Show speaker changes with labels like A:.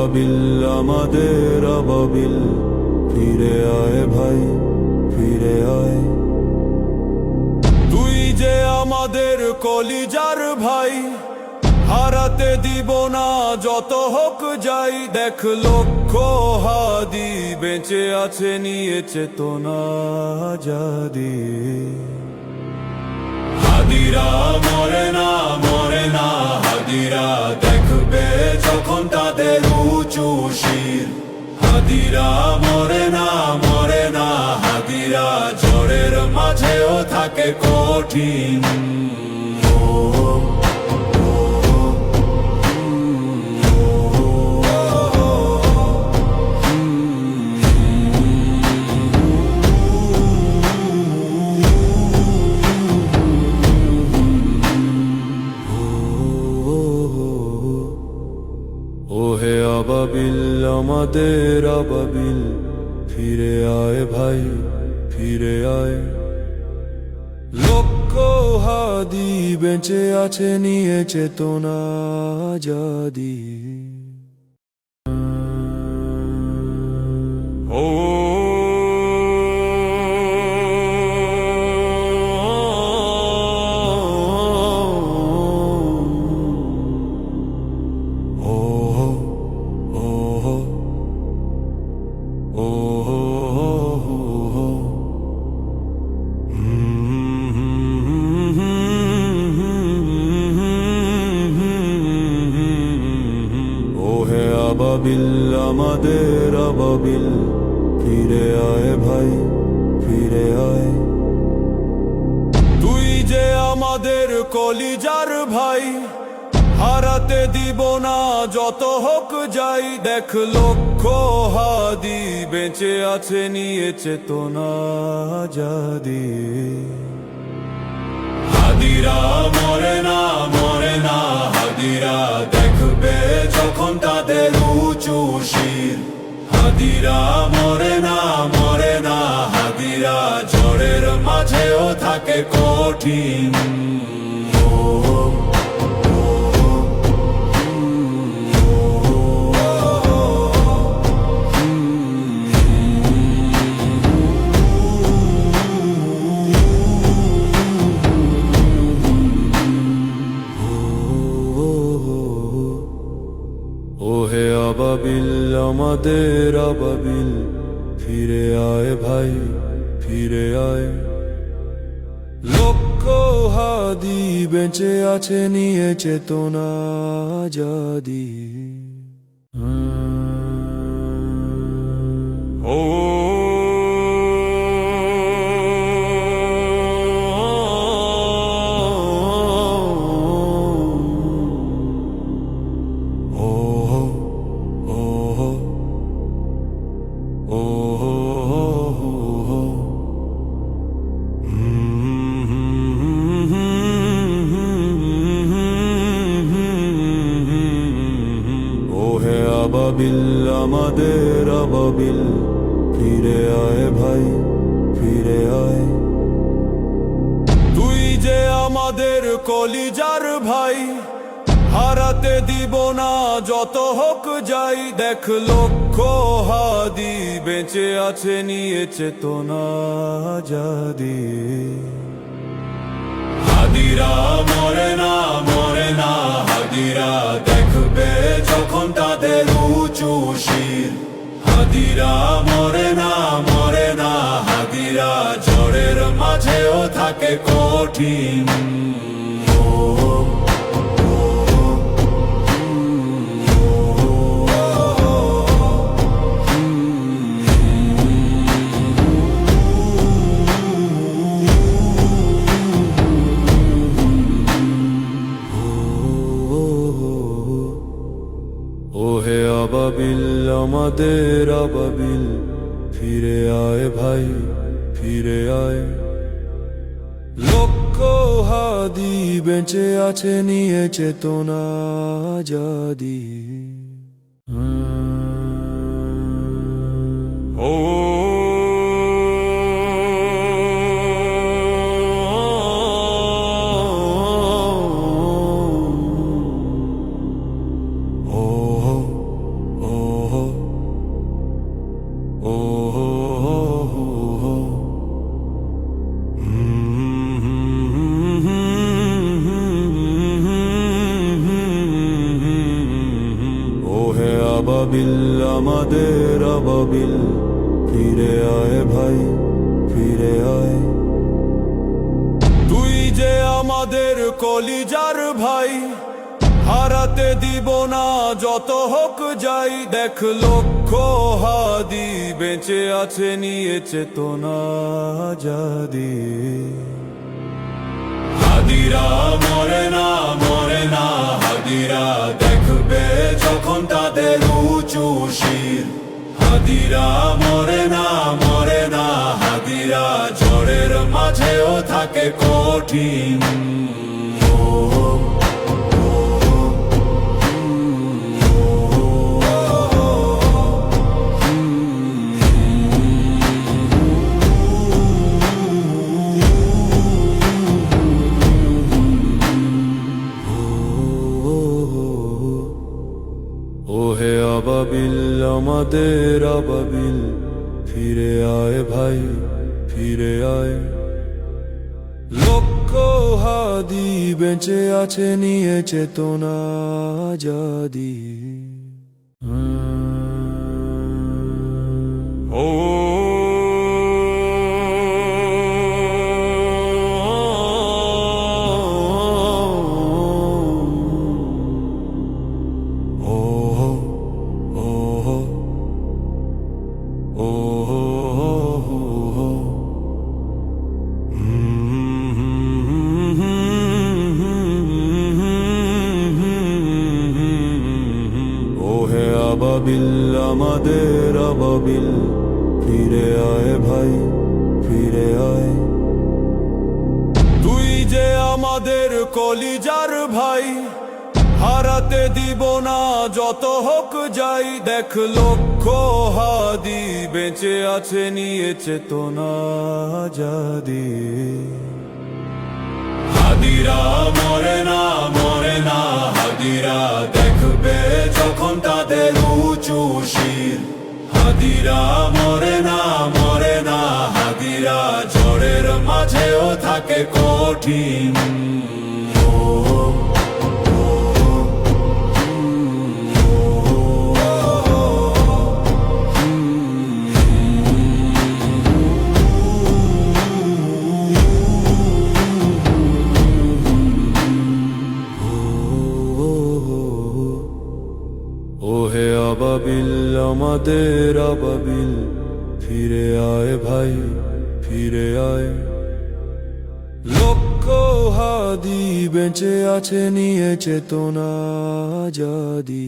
A: আবাবিল আমাদের আবাবিল, ফিরে আয় ভাই ফিরে আয়। তুই যে আমাদের কলিজার ভাই, হারাতে দিব না যত হোক যাই। দেখ লক্ষ হাদি বেঁচে আছে, নিয়ে চেতনা আজাদি। হাদিরা মরে না মরে না, হাদিরা দেখবে যখন তাদের উঁচু শির। হাদিরা মরে না মরে না, হাদিরা ঝড়ের মাঝেও থাকে কঠিন। ওহে আবাবিল আমাদের আবাবিল, ফিরে আয় ভাই ফিরে আয়। লক্ষ হাদি বেঁচে আছে, নিয়ে চেতনা আজাদি। ও আবাবিল আমাদের আবাবিল, ফিরে আয় ভাই ফিরে আয়। তুই যে আমাদের কলিজার ভাই, হারাতে দিব না যত হোক যাই। দেখ লক্ষ হাদি বেঁচে আছে, নিয়ে চেতনা আজাদি। হাদিরা মরে না মরে না, হাদিরা দেখবে যখন তাদের উঁচু শির। হাদিরা মরে না মরে না, হাদিরা ঝড়ের মাঝেও থাকে কঠিন। ওহে আবাবিল আমাদের আবাবিল, ফিরে আয় ভাই ফিরে আয়। লক্ষ হাদি বেঁচে আছে, নিয়ে চেতনা আজাদি। ও আবাবিল আমাদের আবাবিল, ফিরে আয় ভাই ফিরে আয়। তুই যে আমাদের কলিজার ভাই, হারাতে দিব না যত হোক যাই। দেখ লক্ষ হাদি বেঁচে আছে, নিয়ে চেতনা আজাদি। হাদিরা মরে না মরে না, হাদিরা দেখবে যখন তাদের উঁচু শির। হাদিরা মরে না মরে না, হাদিরা ঝড়ের মাঝেও থাকে কঠিন। ওহে আবাবিল আমাদের আবাবিল, ফিরে আয় ভাই ফিরে আয়। লক্ষ হাদি বেঁচে আছে, নিয়ে চেতনা আজাদি। ও আবাবিল আমাদের আবাবিল ফিরে আয় ভাই ফিরে আয় তুই যে আমাদের কলিজার ভাই হারাতে দিব না যত হোক যাই দেখ লক্ষ হাদি বেঁচে আছে নিয়ে চেতনা আজাদি হাদিরা মরে না হাদিরা দেখবে যখন তাদের উঁচু শির হাদিরা মরে না হাদিরা ঝড়ের মাঝেও থাকে কঠিন ওহে আবাবিল আমাদের আবাবিল ফিরে আয় ভাই ফিরে আয় লক্ষ হাদি বেঁচে আছে নিয়ে চেতনা আজাদি ও ওহে আবাবিল আমাদের আবাবিল ফিরে আয় ভাই ফিরে আয় তুই যে আমাদের কলিজার ভাই হারাতে দিব না যত হোক যাই দেখ লক্ষ হাদি বেঁচে আছে নিয়ে চেতনা আজাদি হাদিরা মরে না হাদিরা দেখবে যখন তাদের উঁচু শির হাদিরা মরে না হাদিরা ঝড়ের মাঝেও থাকে কঠিন ওহে আবাবিল আমাদের আবাবিল ফিরে আয় ভাই ফিরে আয় লক্ষ হাদি বেঁচে আছে নিয়ে চেতনা আজাদি